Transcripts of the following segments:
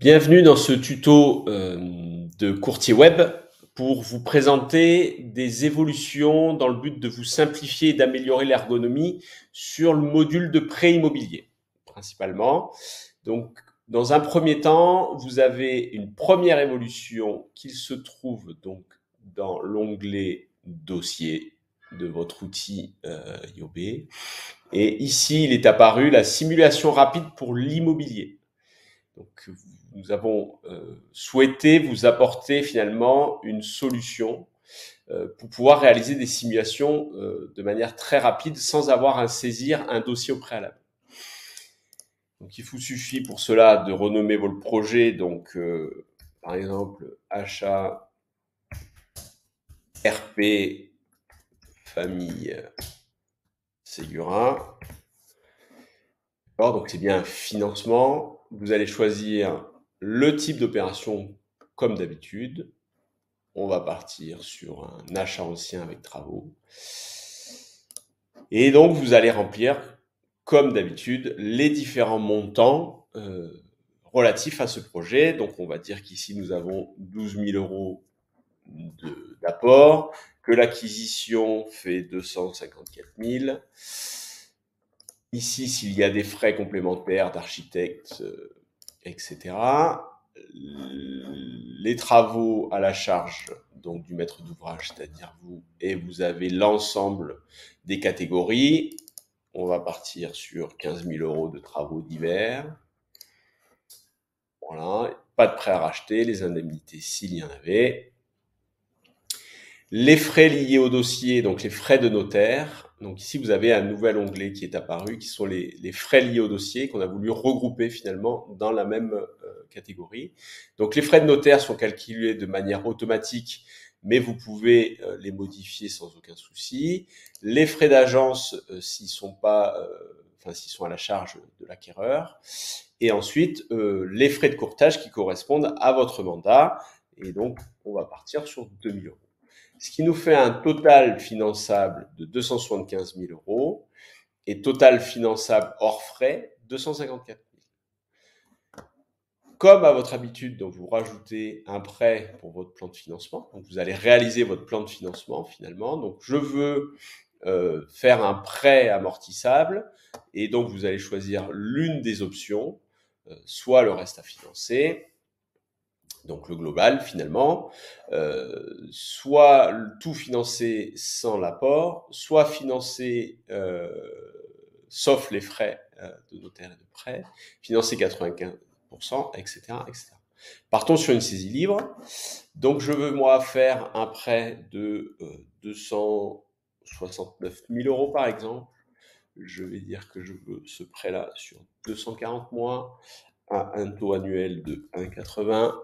Bienvenue dans ce tuto de courtier web pour vous présenter des évolutions dans le but de vous simplifier et d'améliorer l'ergonomie sur le module de prêt immobilier, principalement. Donc, dans un premier temps, vous avez une première évolution qui se trouve donc dans l'onglet dossier de votre outil IOB. Et ici, il est apparu la simulation rapide pour l'immobilier. Donc, nous avons souhaité vous apporter finalement une solution pour pouvoir réaliser des simulations de manière très rapide sans avoir à saisir un dossier au préalable. Donc, il vous suffit pour cela de renommer votre projet, donc par exemple achat RP famille Ségura. Donc c'est bien un financement. Vous allez choisir le type d'opération comme d'habitude. On va partir sur un achat ancien avec travaux. Et donc, vous allez remplir, comme d'habitude, les différents montants relatifs à ce projet. Donc, on va dire qu'ici, nous avons 12 000 euros d'apport, que l'acquisition fait 254 000. Ici, s'il y a des frais complémentaires d'architecte, etc. Les travaux à la charge donc du maître d'ouvrage, c'est-à-dire vous, et vous avez l'ensemble des catégories. On va partir sur 15 000 euros de travaux divers. Voilà, pas de prêt à racheter, les indemnités s'il y en avait. Les frais liés au dossier, donc les frais de notaire. Donc ici, vous avez un nouvel onglet qui est apparu, qui sont les frais liés au dossier, qu'on a voulu regrouper finalement dans la même catégorie. Donc les frais de notaire sont calculés de manière automatique, mais vous pouvez les modifier sans aucun souci. Les frais d'agence, s'ils sont à la charge de l'acquéreur. Et ensuite, les frais de courtage qui correspondent à votre mandat. Et donc, on va partir sur 2 000 euros. Ce qui nous fait un total finançable de 275 000 euros et total finançable hors frais 254 000. Comme à votre habitude, donc vous rajoutez un prêt pour votre plan de financement. Donc vous allez réaliser votre plan de financement finalement. Donc je veux faire un prêt amortissable et donc vous allez choisir l'une des options, soit le reste à financer, donc le global finalement, soit tout financé sans l'apport, soit financé sauf les frais de notaire et de prêt, financé 95%, etc., etc. Partons sur une saisie libre. Donc je veux moi faire un prêt de 269 000 euros par exemple. Je vais dire que je veux ce prêt-là sur 240 mois à un taux annuel de 1,80.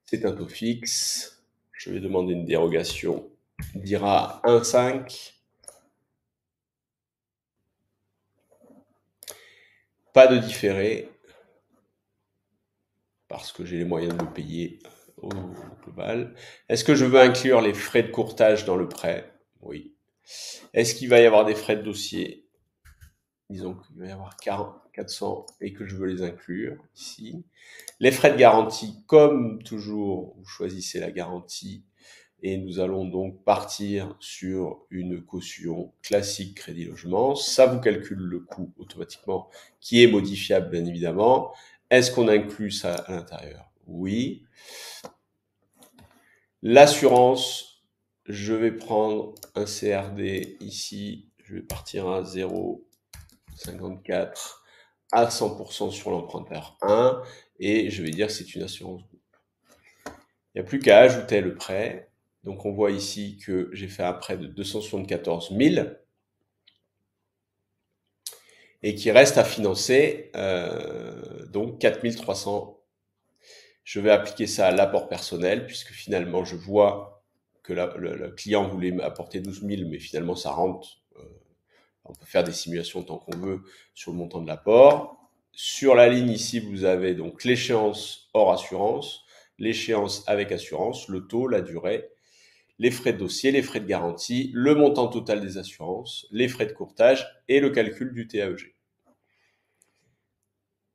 C'est un taux fixe. Je vais demander une dérogation d'IRA 1,5. Pas de différé, parce que j'ai les moyens de le payer au global. Est-ce que je veux inclure les frais de courtage dans le prêt? Oui. Est-ce qu'il va y avoir des frais de dossier? Disons qu'il va y avoir 400 et que je veux les inclure ici. Les frais de garantie, comme toujours, vous choisissez la garantie et nous allons donc partir sur une caution classique crédit logement. Ça vous calcule le coût automatiquement qui est modifiable bien évidemment. Est-ce qu'on inclut ça à l'intérieur? Oui. L'assurance, je vais prendre un CRD ici, je vais partir à 0,54 à 100% sur l'emprunteur 1 et je vais dire que c'est une assurance groupe. Il n'y a plus qu'à ajouter le prêt. Donc on voit ici que j'ai fait un prêt de 274 000 et qui reste à financer donc 4 300. Je vais appliquer ça à l'apport personnel puisque finalement je vois que le client voulait m'apporter 12 000 mais finalement ça rentre. On peut faire des simulations tant qu'on veut sur le montant de l'apport. Sur la ligne ici, vous avez donc l'échéance hors assurance, l'échéance avec assurance, le taux, la durée, les frais de dossier, les frais de garantie, le montant total des assurances, les frais de courtage et le calcul du TAEG.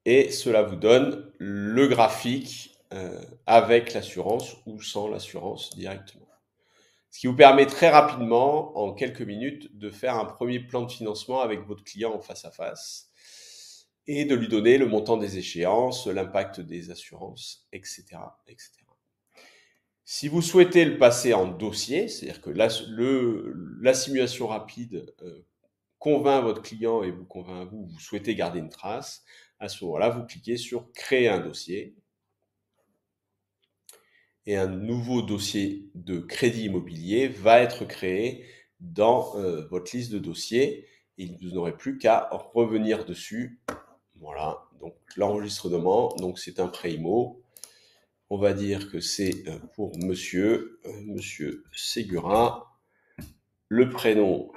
et cela vous donne le graphique avec l'assurance ou sans l'assurance directement. Ce qui vous permet très rapidement, en quelques minutes, de faire un premier plan de financement avec votre client en face à face et de lui donner le montant des échéances, l'impact des assurances, etc., etc. Si vous souhaitez le passer en dossier, c'est-à-dire que la simulation rapide convainc votre client et vous convainc vous souhaitez garder une trace, à ce moment-là, vous cliquez sur « Créer un dossier » et un nouveau dossier de crédit immobilier va être créé dans votre liste de dossiers et vous n'aurez plus qu'à revenir dessus. Voilà, donc l'enregistrement, donc c'est un prêt IMO. On va dire que c'est pour monsieur Segura, le prénom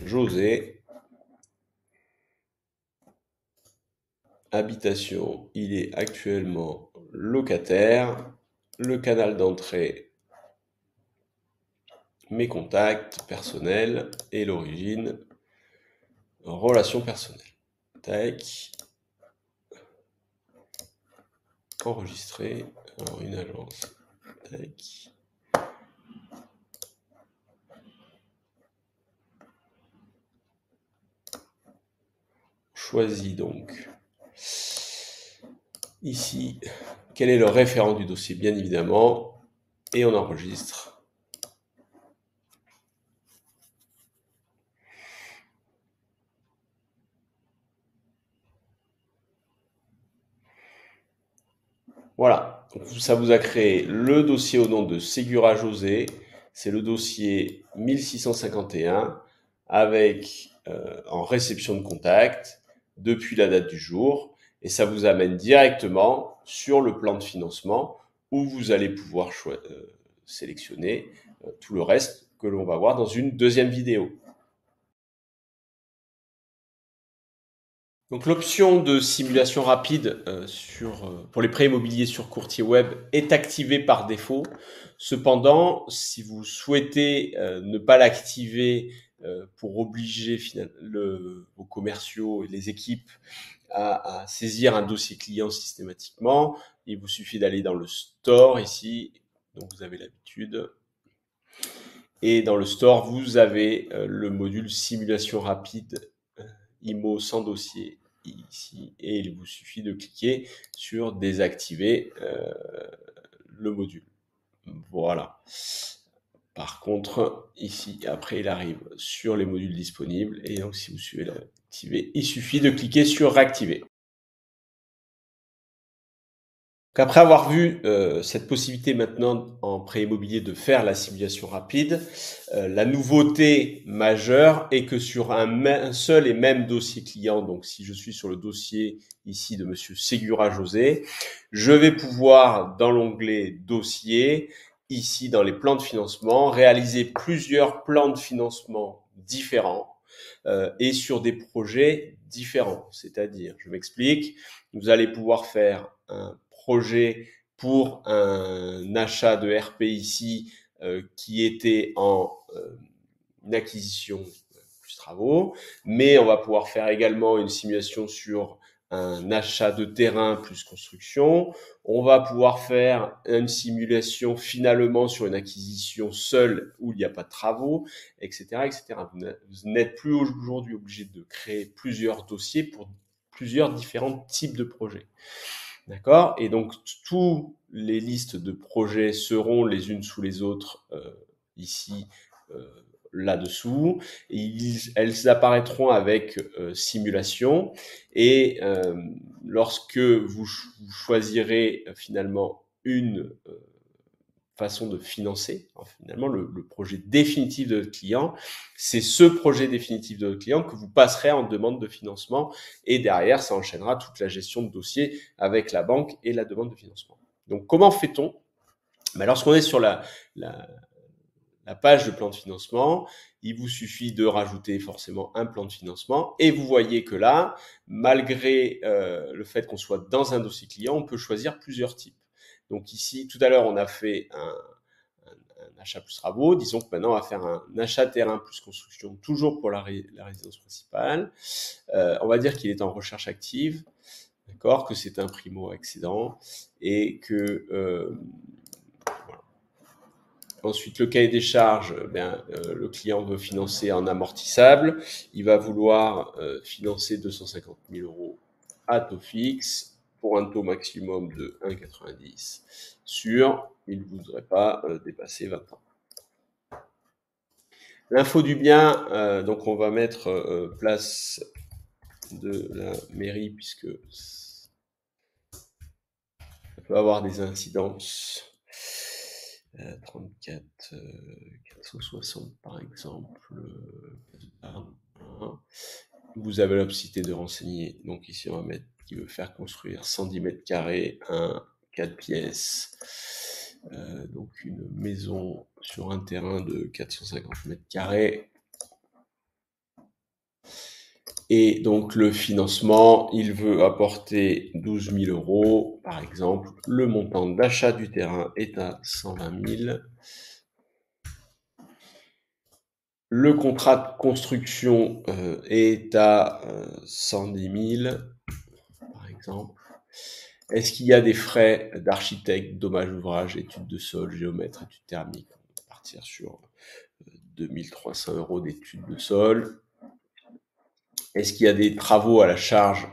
José, habitation, il est actuellement locataire, le canal d'entrée, mes contacts personnels et l'origine, relation personnelle. Tac. Enregistrer. Alors, une agence. Tac. Choisis donc ici quel est le référent du dossier, bien évidemment, et on enregistre. Voilà, donc ça vous a créé le dossier au nom de Segura José, c'est le dossier 1651 avec en réception de contact depuis la date du jour et ça vous amène directement sur le plan de financement où vous allez pouvoir sélectionner tout le reste que l'on va voir dans une deuxième vidéo. Donc l'option de simulation rapide pour les prêts immobiliers sur courtier web est activée par défaut. Cependant, si vous souhaitez ne pas l'activer pour obliger vos commerciaux et les équipes à saisir un dossier client systématiquement, il vous suffit d'aller dans le store ici, donc vous avez l'habitude. Et dans le store, vous avez le module simulation rapide IMO sans dossier ici et il vous suffit de cliquer sur désactiver le module. Voilà. Par contre, ici, après, il arrive sur les modules disponibles et donc si vous suivez l'activer, il suffit de cliquer sur réactiver. Donc après avoir vu cette possibilité maintenant en prêt immobilier de faire la simulation rapide, la nouveauté majeure est que sur un seul et même dossier client, donc si je suis sur le dossier ici de monsieur Segura José, je vais pouvoir dans l'onglet dossier, ici dans les plans de financement, réaliser plusieurs plans de financement différents et sur des projets différents. C'est-à-dire, je m'explique, vous allez pouvoir faire un projet pour un achat de RP ici qui était en une acquisition plus travaux, mais on va pouvoir faire également une simulation sur un achat de terrain plus construction. On va pouvoir faire une simulation finalement sur une acquisition seule où il n'y a pas de travaux, etc., etc. Vous n'êtes plus aujourd'hui obligé de créer plusieurs dossiers pour plusieurs différents types de projets. D'accord? Et donc, toutes les listes de projets seront les unes sous les autres ici, là-dessous. Elles apparaîtront avec simulation. Et lorsque vous choisirez finalement une façon de financer, finalement, le projet définitif de votre client, c'est ce projet définitif de votre client que vous passerez en demande de financement et derrière, ça enchaînera toute la gestion de dossier avec la banque et la demande de financement. Donc, comment fait-on? Lorsqu'on est sur la page de plan de financement, il vous suffit de rajouter forcément un plan de financement et vous voyez que là, malgré le fait qu'on soit dans un dossier client, on peut choisir plusieurs types. Donc ici, tout à l'heure, on a fait un achat plus travaux. Disons que maintenant, on va faire un achat terrain plus construction, toujours pour la résidence principale. On va dire qu'il est en recherche active, d'accord, que c'est un primo-accédant et que... voilà. Ensuite, le cahier des charges, le client veut financer en amortissable. Il va vouloir financer 250 000 euros à taux fixe pour un taux maximum de 1,90 sur, il ne voudrait pas dépasser 20 ans. L'info du bien, donc on va mettre place de la mairie puisque ça peut avoir des incidences. 34 460 par exemple. Vous avez la possibilité de renseigner. Donc ici, on va mettre qui veut faire construire 110 mètres carrés, un 4 pièces. Donc une maison sur un terrain de 450 mètres carrés. Et donc le financement, il veut apporter 12 000 euros, par exemple. Le montant d'achat du terrain est à 120 000. Le contrat de construction est à 110 000, par exemple. Est-ce qu'il y a des frais d'architecte, dommage ouvrage, études de sol, géomètre, études thermiques? On va partir sur 2300 euros d'études de sol. Est-ce qu'il y a des travaux à la charge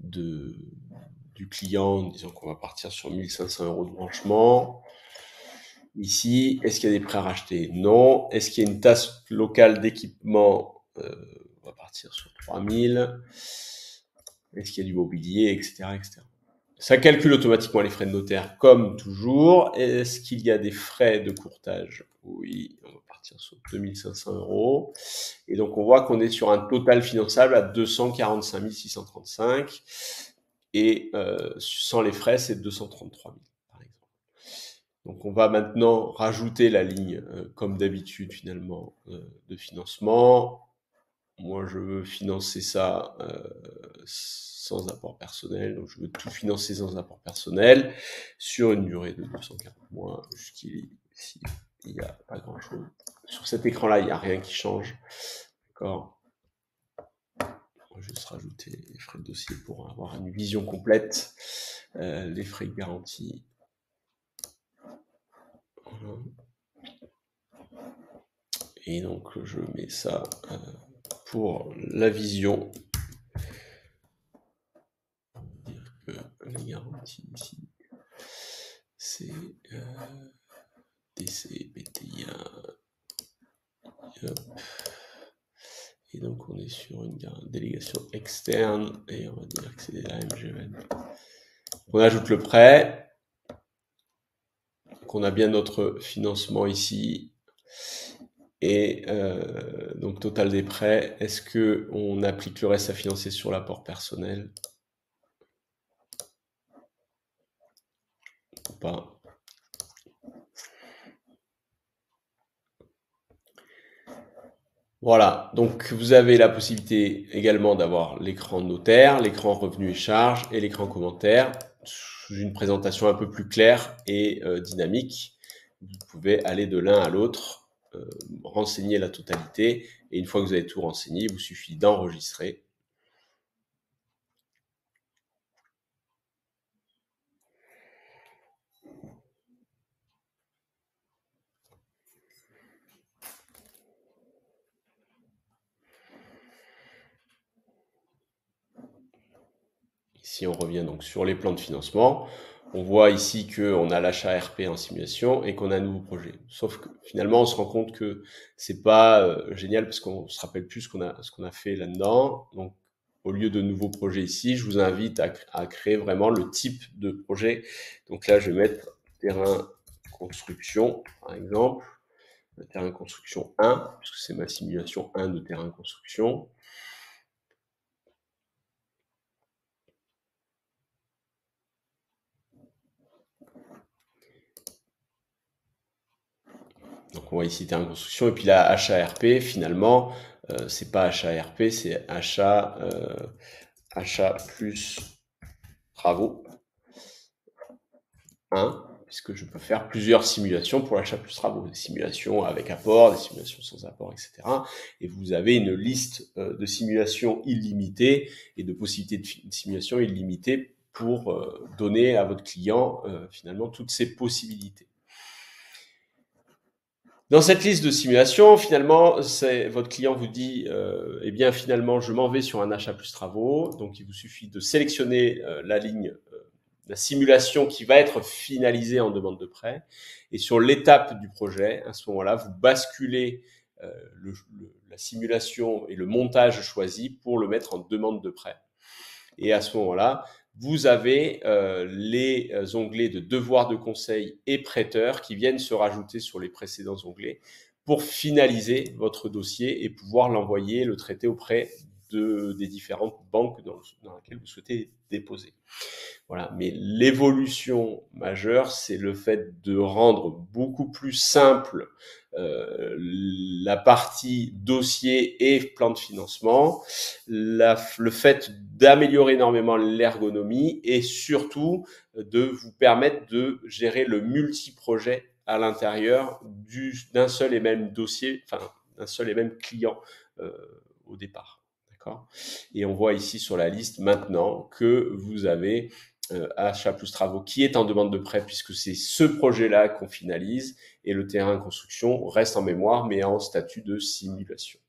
du client? Disons qu'on va partir sur 1500 euros de branchement. Ici, est-ce qu'il y a des prêts à racheter? Non. Est-ce qu'il y a une taxe locale d'équipement? On va partir sur 3000. Est-ce qu'il y a du mobilier, etc., etc. Ça calcule automatiquement les frais de notaire, comme toujours. Est-ce qu'il y a des frais de courtage? Oui, on va partir sur 2500 euros. Et donc, on voit qu'on est sur un total finançable à 245 635. Et sans les frais, c'est 233 000. Donc, on va maintenant rajouter la ligne, comme d'habitude, finalement, de financement. Moi, je veux financer ça sans apport personnel. Donc, je veux tout financer sans apport personnel sur une durée de 240 mois. Jusqu'ici, il n'y a pas grand-chose. Sur cet écran-là, il n'y a rien qui change. D'accord. On va juste rajouter les frais de dossier pour avoir une vision complète. Les frais de garantie. Voilà. Et donc, je mets ça pour la vision. Dire que la garantie ici, c'est DC, PTIA. Et donc, on est sur une délégation externe et on va dire que c'est des AMGN. On ajoute le prêt. Donc, on a bien notre financement ici. Et donc, total des prêts. Est-ce qu'on applique le reste à financer sur l'apport personnel ou pas? Voilà, donc vous avez la possibilité également d'avoir l'écran notaire, l'écran revenus et charges et l'écran commentaires sous une présentation un peu plus claire et dynamique. Vous pouvez aller de l'un à l'autre, renseigner la totalité et une fois que vous avez tout renseigné, il vous suffit d'enregistrer. Ici, on revient donc sur les plans de financement. On voit ici qu'on a l'achat RP en simulation et qu'on a un nouveau projet. Sauf que finalement, on se rend compte que c'est pas génial parce qu'on se rappelle plus ce qu'on a fait là-dedans. Donc, au lieu de nouveaux projets ici, je vous invite à créer vraiment le type de projet. Donc là, je vais mettre terrain construction, par exemple. Terrain construction 1, puisque c'est ma simulation 1 de terrain construction. Donc on voit ici terrain construction et puis là achat RP finalement c'est pas achat RP, c'est achat plus travaux 1 puisque je peux faire plusieurs simulations pour l'achat plus travaux, des simulations avec apport, des simulations sans apport, etc. Et vous avez une liste de simulations illimitées et de possibilités de simulation illimitées pour donner à votre client finalement toutes ces possibilités. Dans cette liste de simulation, finalement, votre client vous dit, eh bien, finalement, je m'en vais sur un achat plus travaux. Donc, il vous suffit de sélectionner la ligne, la simulation qui va être finalisée en demande de prêt. Et sur l'étape du projet, à ce moment-là, vous basculez la simulation et le montage choisi pour le mettre en demande de prêt. Et à ce moment-là, vous avez les onglets de devoir de conseil et prêteur qui viennent se rajouter sur les précédents onglets pour finaliser votre dossier et pouvoir l'envoyer, le traiter auprès des différentes banques dans lesquelles vous souhaitez déposer. Voilà. Mais l'évolution majeure, c'est le fait de rendre beaucoup plus simple la partie dossier et plan de financement, le fait d'améliorer énormément l'ergonomie et surtout de vous permettre de gérer le multi-projet à l'intérieur d'un seul et même dossier, enfin d'un seul et même client au départ. D'accord ? Et on voit ici sur la liste maintenant que vous avez achat plus travaux qui est en demande de prêt puisque c'est ce projet-là qu'on finalise et le terrain construction reste en mémoire mais en statut de simulation.